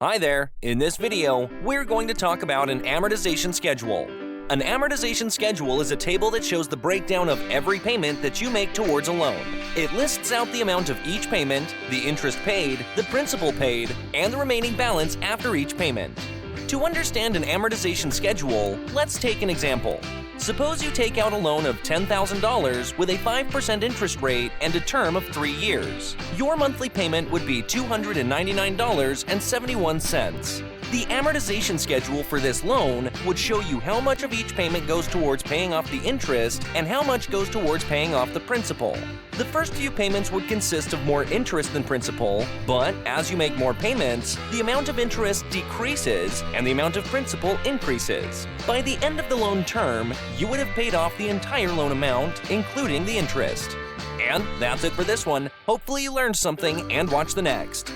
Hi there! In this video, we're going to talk about an amortization schedule. An amortization schedule is a table that shows the breakdown of every payment that you make towards a loan. It lists out the amount of each payment, the interest paid, the principal paid, and the remaining balance after each payment. To understand an amortization schedule, let's take an example. Suppose you take out a loan of $10,000 with a 5% interest rate and a term of 3 years. Your monthly payment would be $299.71. The amortization schedule for this loan would show you how much of each payment goes towards paying off the interest and how much goes towards paying off the principal. The first few payments would consist of more interest than principal, but as you make more payments, the amount of interest decreases and the amount of principal increases. By the end of the loan term, you would have paid off the entire loan amount, including the interest. And that's it for this one. Hopefully you learned something and watch the next.